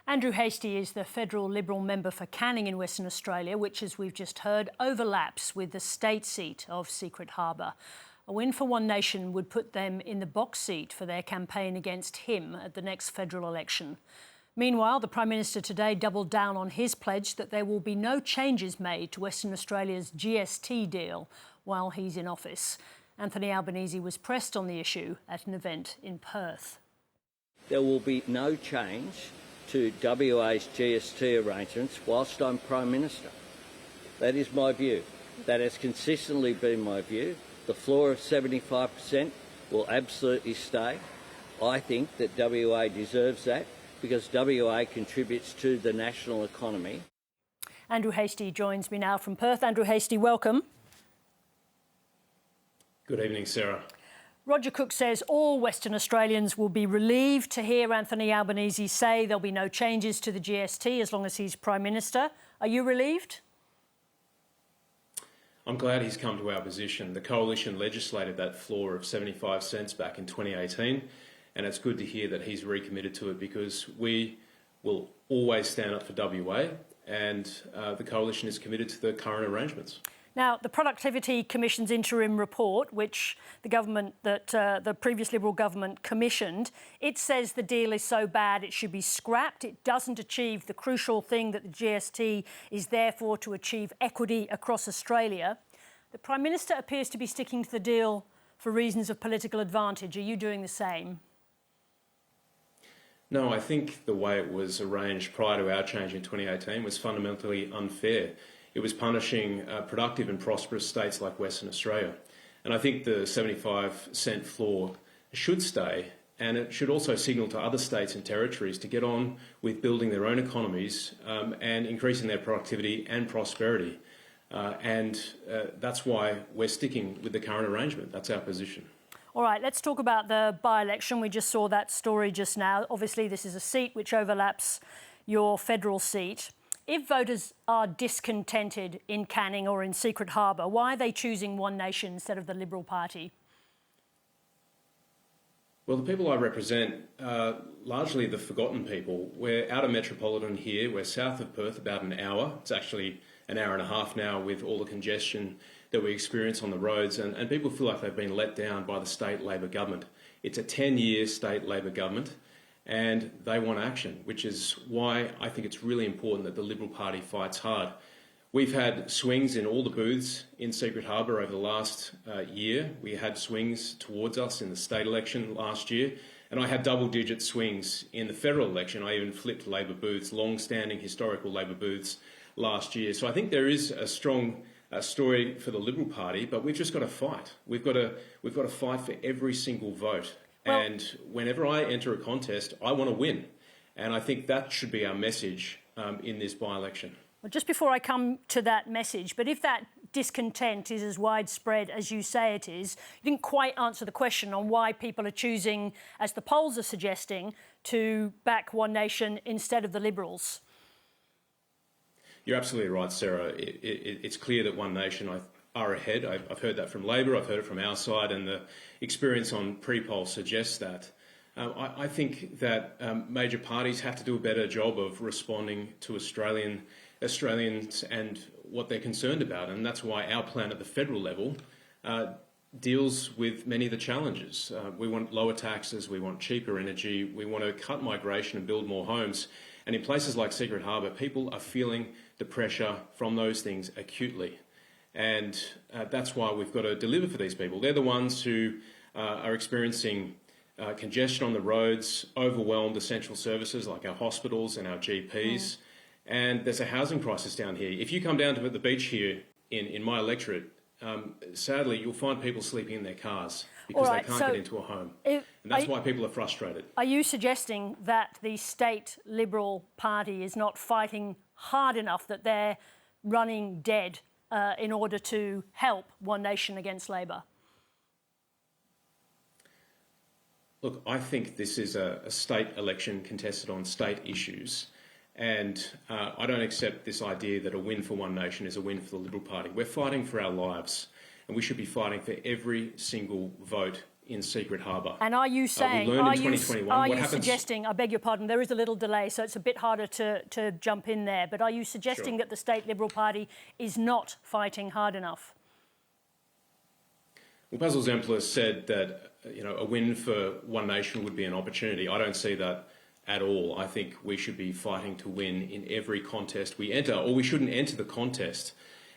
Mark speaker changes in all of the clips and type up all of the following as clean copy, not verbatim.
Speaker 1: Andrew Hastie is the federal Liberal member for Canning in Western Australia, which, as we've just heard, overlaps with the state seat of Secret Harbour. A win for One Nation would put them in the box seat for their campaign against him at the next federal election. Meanwhile, the Prime Minister today doubled down on his pledge that there will be no changes made to Western Australia's GST deal while he's in office. Anthony Albanese was pressed on the issue at an event in Perth.
Speaker 2: There will be no change to WA's GST arrangements whilst I'm Prime Minister. That is my view. That has consistently been my view. The floor of 75% will absolutely stay. I think that WA deserves that because WA contributes to the national economy.
Speaker 1: Andrew Hastie joins me now from Perth. Andrew Hastie, welcome.
Speaker 3: Good evening, Sarah.
Speaker 1: Roger Cook says all Western Australians will be relieved to hear Anthony Albanese say there'll be no changes to the GST as long as he's Prime Minister. Are you relieved?
Speaker 3: I'm glad he's come to our position. The Coalition legislated that floor of 75 cents back in 2018, and it's good to hear that he's recommitted to it because we will always stand up for WA, and the Coalition is committed to the current arrangements.
Speaker 1: Now, the Productivity Commission's interim report, which the previous Liberal government commissioned, it says the deal is so bad it should be scrapped. It doesn't achieve the crucial thing that the GST is there for, to achieve equity across Australia. The Prime Minister appears to be sticking to the deal for reasons of political advantage. Are you doing the same?
Speaker 3: No, I think the way it was arranged prior to our change in 2018 was fundamentally unfair. It was punishing productive and prosperous states like Western Australia. And I think the 75 cent floor should stay, and it should also signal to other states and territories to get on with building their own economies and increasing their productivity and prosperity. That's why we're sticking with the current arrangement. That's our position.
Speaker 1: All right, let's talk about the by-election. We just saw that story just now. Obviously, this is a seat which overlaps your federal seat. If voters are discontented in Canning or in Secret Harbour, why are they choosing One Nation instead of the Liberal Party?
Speaker 3: Well, the people I represent are largely the forgotten people. We're outer metropolitan here. We're south of Perth about an hour. It's actually an hour and a half now with all the congestion that we experience on the roads, and people feel like they've been let down by the state Labor government. It's a 10-year state Labor government, and they want action, which is why I think it's really important that the Liberal Party fights hard. We've had swings in all the booths in Secret Harbour over the last year. We had swings towards us in the state election last year, and I had double-digit swings in the federal election. I even flipped Labor booths, long-standing historical Labor booths last year. So I think there is a strong story for the Liberal Party, but we've just got to fight. We've got to fight for every single vote. Well, and whenever I enter a contest, I want to win. And I think that should be our message in this by-election.
Speaker 1: Well, just before I come to that message, but if that discontent is as widespread as you say it is, you didn't quite answer the question on why people are choosing, as the polls are suggesting, to back One Nation instead of the Liberals.
Speaker 3: You're absolutely right, Sarah. It's clear that One Nation are ahead. I've heard that from Labor, I've heard it from our side, and the experience on pre-poll suggests that. I think that major parties have to do a better job of responding to Australians and what they're concerned about, and that's why our plan at the federal level deals with many of the challenges. We want lower taxes, we want cheaper energy, we want to cut migration and build more homes. And in places like Secret Harbour, people are feeling the pressure from those things acutely. And that's why we've got to deliver for these people. They're the ones who are experiencing congestion on the roads, overwhelmed essential services like our hospitals and our GPs. And there's a housing crisis down here. If you come down to the beach here in my electorate, sadly, you'll find people sleeping in their cars because they can't get into a home. And that's why people are frustrated.
Speaker 1: Are you suggesting that the state Liberal Party is not fighting hard enough, that they're running dead in order to help One Nation against Labor?
Speaker 3: Look, I think this is a state election contested on state issues. And I don't accept this idea that a win for One Nation is a win for the Liberal Party. We're fighting for our lives, and we should be fighting for every single vote in Secret Harbour.
Speaker 1: And are you saying,
Speaker 3: we learned in 2021
Speaker 1: are
Speaker 3: what
Speaker 1: you
Speaker 3: happens...
Speaker 1: suggesting, I beg your pardon, there is a little delay, so it's a bit harder to jump in there, but are you suggesting
Speaker 3: Sure.
Speaker 1: that the State Liberal Party is not fighting hard enough?
Speaker 3: Well, Basil Zempler said that a win for One Nation would be an opportunity. I don't see that at all. I think we should be fighting to win in every contest we enter, or we shouldn't enter the contest.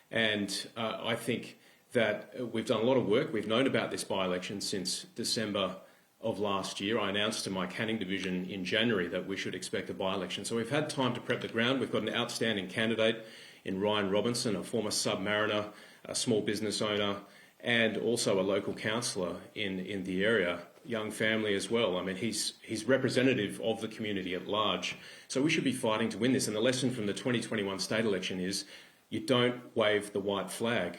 Speaker 3: And I think that we've done a lot of work. We've known about this by-election since December of last year. I announced to my Canning division in January that we should expect a by-election. So we've had time to prep the ground. We've got an outstanding candidate in Ryan Robinson, a former submariner, a small business owner, and also a local councillor in the area, young family as well. I mean, he's representative of the community at large. So we should be fighting to win this. And the lesson from the 2021 state election is you don't wave the white flag.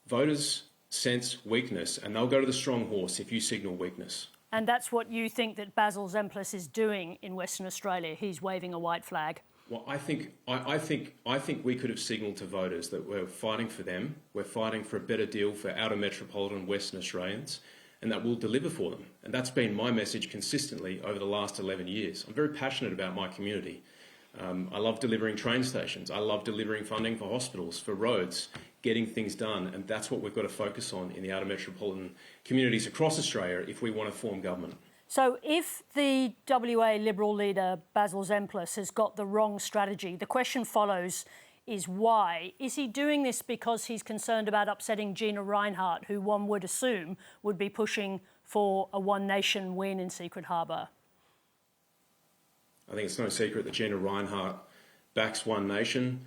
Speaker 3: Voters sense weakness, and they'll go to the strong horse if you signal weakness.
Speaker 1: And that's what you think that Basil Zempler is doing in Western Australia. He's waving a white flag.
Speaker 3: Well, I think we could have signalled to voters that we're fighting for them. We're fighting for a better deal for outer metropolitan Western Australians, and that we'll deliver for them. And that's been my message consistently over the last 11 years. I'm very passionate about my community. I love delivering train stations. I love delivering funding for hospitals, for roads, getting things done. And that's what we've got to focus on in the outer metropolitan communities across Australia if we want to form government.
Speaker 1: So if the WA Liberal leader, Basil Zempler, has got the wrong strategy, the question follows is why? Is he doing this because he's concerned about upsetting Gina Rinehart, who one would assume would be pushing for a One Nation win in Secret Harbour?
Speaker 3: I think it's no secret that Gina Rinehart backs One Nation.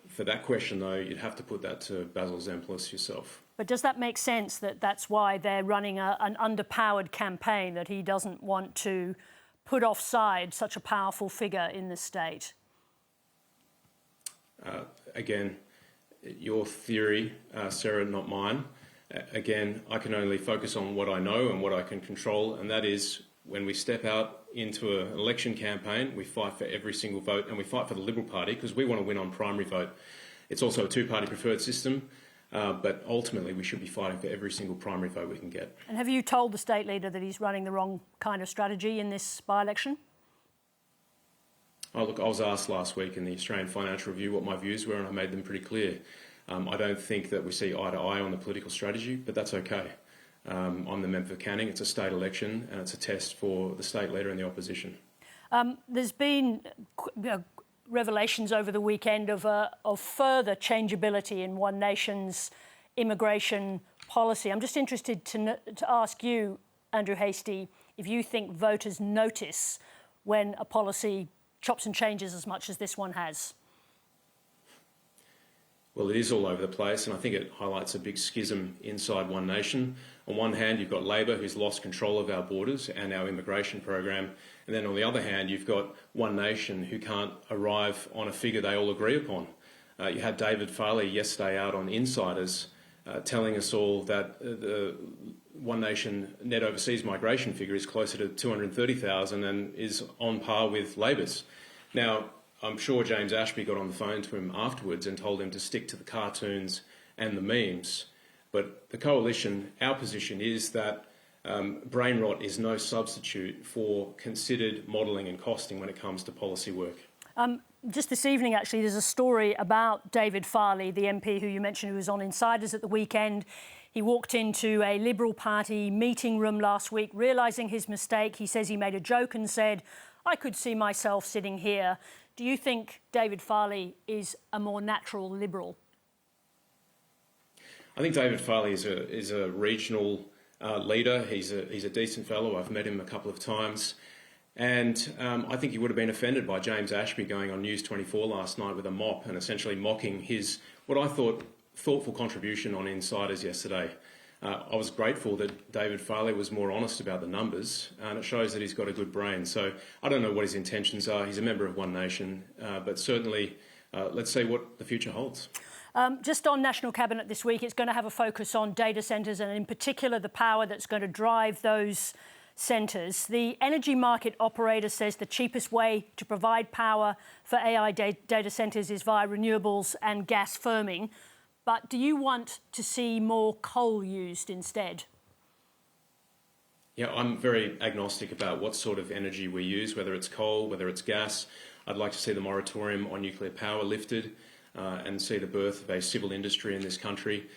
Speaker 3: For that question, though, you'd have to put that to Basil Zempler yourself. But
Speaker 1: does that make sense that that's why they're running an underpowered campaign, that he doesn't want to put offside such a powerful figure in the state?
Speaker 3: Again, your theory, Sarah, not mine. Again, I can only focus on what I know and what I can control, and that is when we step out into an election campaign, we fight for every single vote, and we fight for the Liberal Party because we want to win on primary vote. It's also a two-party preferred system, but ultimately we should be fighting for every single primary vote we can get.
Speaker 1: And have you told the state leader that he's running the wrong kind of strategy in this by-election?
Speaker 3: Oh, look, I was asked last week in the Australian Financial Review what my views were, and I made them pretty clear. I don't think that we see eye to eye on the political strategy, but that's okay. I'm the member for Canning. It's a state election, and it's a test for the state leader and the opposition.
Speaker 1: There's been revelations over the weekend of further changeability in One Nation's immigration policy. I'm just interested to ask you, Andrew Hastie, if you think voters notice when a policy chops and changes as much as this one has.
Speaker 3: Well, it is all over the place, and I think it highlights a big schism inside One Nation. On one hand, you've got Labor, who's lost control of our borders and our immigration program, and then on the other hand, you've got One Nation, who can't arrive on a figure they all agree upon. You had David Farley yesterday out on Insiders telling us all that the One Nation net overseas migration figure is closer to 230,000 and is on par with Labor's. Now, I'm sure James Ashby got on the phone to him afterwards and told him to stick to the cartoons and the memes. But the coalition, our position is that brain rot is no substitute for considered modelling and costing when it comes to policy work.
Speaker 1: Just this evening, actually, there's a story about David Farley, the MP who you mentioned who was on Insiders at the weekend. He walked into a Liberal Party meeting room last week, realising his mistake. He says he made a joke and said, "I could see myself sitting here." Do you think David Farley is a more natural Liberal?
Speaker 3: I think David Farley is a regional leader. He's a decent fellow. I've met him a couple of times. And I think he would have been offended by James Ashby going on News 24 last night with a mop and essentially mocking his, what I thought, thoughtful contribution on Insiders yesterday. I was grateful that David Farley was more honest about the numbers, and it shows that he's got a good brain. So I don't know what his intentions are. He's a member of One Nation, but certainly let's see what the future holds.
Speaker 1: Just on National Cabinet this week, it's going to have a focus on data centres and in particular the power that's going to drive those centres. The energy market operator says the cheapest way to provide power for AI data centres is via renewables and gas firming. But do you want to see more coal used instead?
Speaker 3: Yeah, I'm very agnostic about what sort of energy we use, whether it's coal, whether it's gas. I'd like to see the moratorium on nuclear power lifted and see the birth of a civil industry in this country.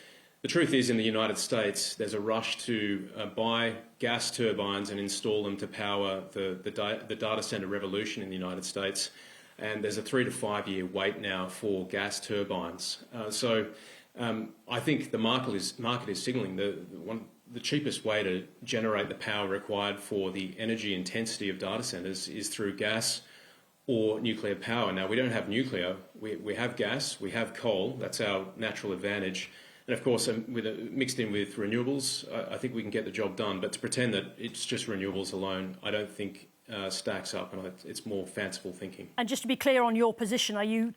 Speaker 3: The truth is, in the United States, there's a rush to buy gas turbines and install them to power the data centre revolution in the United States. And there's a 3 to 5 year wait now for gas turbines. I think the market is signalling the cheapest way to generate the power required for the energy intensity of data centres is through gas or nuclear power. Now, we don't have nuclear, we have gas, we have coal, that's our natural advantage. And of course, mixed in with renewables, I think we can get the job done. But to pretend that it's just renewables alone, I don't think stacks up, and it's more fanciful thinking.
Speaker 1: And just to be clear on your position, are you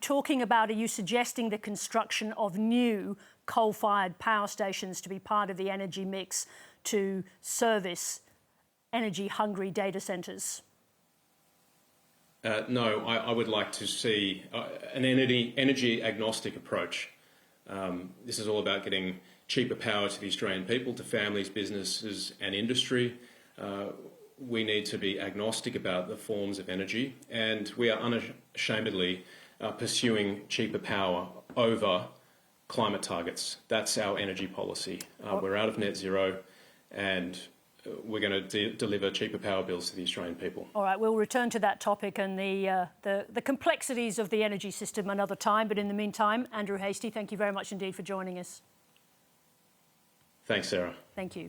Speaker 1: suggesting the construction of new coal-fired power stations to be part of the energy mix to service energy-hungry data centres?
Speaker 3: No, I would like to see an energy-agnostic approach. This is all about getting cheaper power to the Australian people, to families, businesses and industry. We need to be agnostic about the forms of energy, and we are unashamedly pursuing cheaper power over climate targets. That's our energy policy. We're out of net zero, and we're going to deliver cheaper power bills to the Australian people.
Speaker 1: All right, we'll return to that topic and the complexities of the energy system another time. But in the meantime, Andrew Hastie, thank you very much indeed for joining us.
Speaker 3: Thanks, Sarah.
Speaker 1: Thank you.